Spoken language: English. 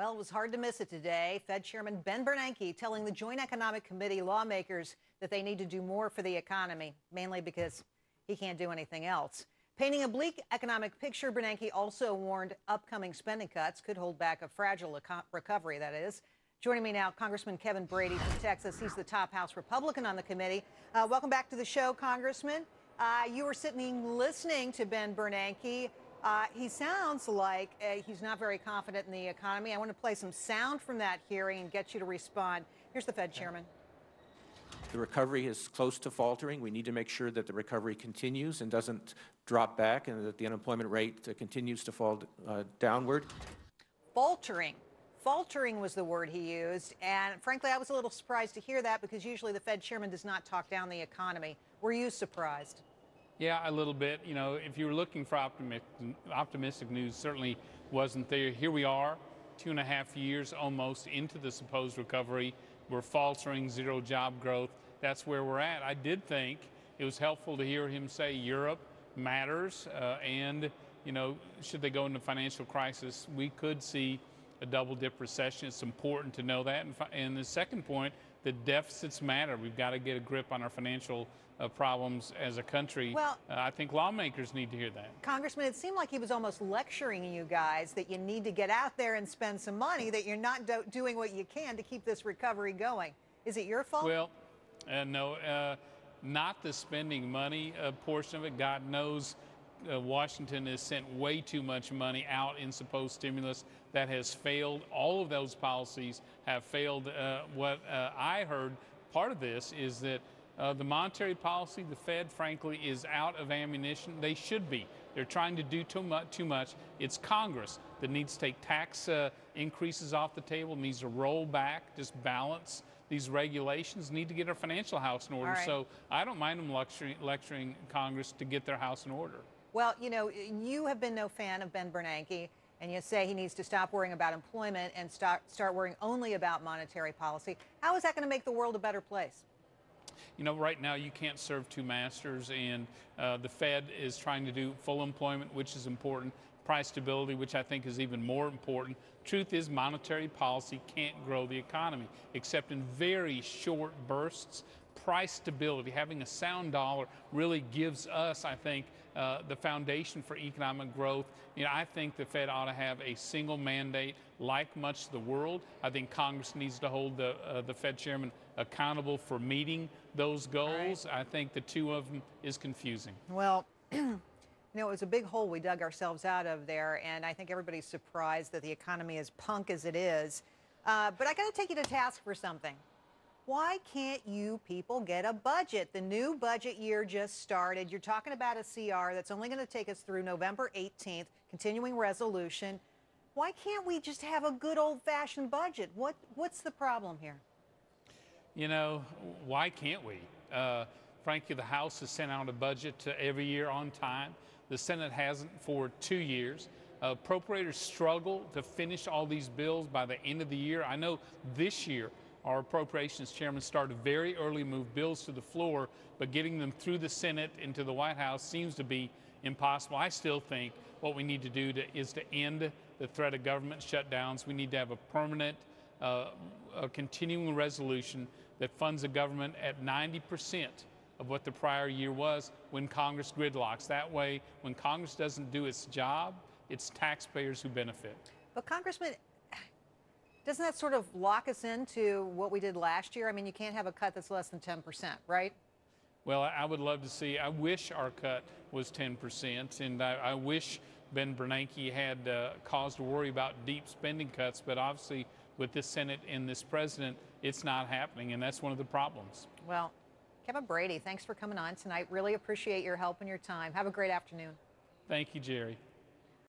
Well, it was hard to miss it today. Fed Chairman Ben Bernanke telling the Joint Economic Committee lawmakers that they need to do more for the economy, mainly because he can't do anything else. Painting a bleak economic picture, Bernanke also warned upcoming spending cuts could hold back a fragile recovery, that is. Joining me now, Congressman Kevin Brady from Texas. He's the top House Republican on the committee. Welcome back to the show, Congressman. You were sitting listening to Ben Bernanke. He sounds like he's not very confident in the economy. I want to play some sound from that hearing and get you to respond. Here's the Fed chairman. The recovery is close to faltering. We need to make sure that the recovery continues and doesn't drop back, and that the unemployment rate continues to fall downward. Faltering. Faltering was the word he used. And frankly, I was a little surprised to hear that, because usually the Fed chairman does not talk down the economy. Were you surprised? Yeah, a little bit. You know, if you were looking for optimistic news, certainly wasn't there. Here we are, 2.5 years almost into the supposed recovery. We're faltering, zero job growth. That's where we're at. I did think it was helpful to hear him say Europe matters, and, you know, should they go into financial crisis, we could see a double-dip recession. It's important to know that. And the second point, the deficits matter. We've got to get a grip on our financial problems as a country. Well, I think lawmakers need to hear that. Congressman, it seemed like he was almost lecturing you guys that you need to get out there and spend some money, that you're not doing what you can to keep this recovery going. Is it your fault? Well, no, not the spending money portion of it. God knows Washington has sent way too much money out in supposed stimulus. That has failed. All of those policies have failed. What I heard, part of this is that the monetary policy, the Fed, frankly, is out of ammunition. They should be. They're trying to do too much. It's Congress that needs to take tax increases off the table, needs to roll back, just balance these regulations, need to get our financial house in order. Right. So I don't mind them lecturing Congress to get their house in order. Well, you know, you have been no fan of Ben Bernanke, and you say he needs to stop worrying about employment and start worrying only about monetary policy. How is that going to make the world a better place? You know, right now you can't serve two masters, and the Fed is trying to do full employment, which is important, price stability, which I think is even more important. Truth is, monetary policy can't grow the economy, except in very short bursts. Price stability, having a sound dollar, really gives us, I think, the foundation for economic growth. You know, I think the Fed ought to have a single mandate, like much of the world. I think Congress needs to hold the Fed chairman accountable for meeting those goals. Right. I think the two of them is confusing. Well, you know, it was a big hole we dug ourselves out of there, and I think everybody's surprised that the economy is punk as it is. But I got to take you to task for something. Why can't you people get a budget? The new budget year just started. You're talking about a CR that's only going to take us through November 18th, continuing resolution. Why can't we just have a good old-fashioned budget? What's the problem here? You know, why can't we? Frankly, the House has sent out a budget every year on time. The Senate hasn't for 2 years. Appropriators struggle to finish all these bills by the end of the year. I know this year our appropriations chairman started very early, move bills to the floor, but getting them through the Senate into the White House seems to be impossible. I still think what we need to do is to end the threat of government shutdowns. We need to have a permanent, continuing resolution that funds the government at 90% of what the prior year was when Congress gridlocks. That way, when Congress doesn't do its job, it's taxpayers who benefit. But Congressman, doesn't that sort of lock us into what we did last year? I mean, you can't have a cut that's less than 10%, right? Well, I would love to see, I wish our cut was 10%, and I wish Ben Bernanke had cause to worry about deep spending cuts, but obviously with this Senate and this president, it's not happening, and that's one of the problems. Well, Kevin Brady, thanks for coming on tonight. Really appreciate your help and your time. Have a great afternoon. Thank you, Jerry.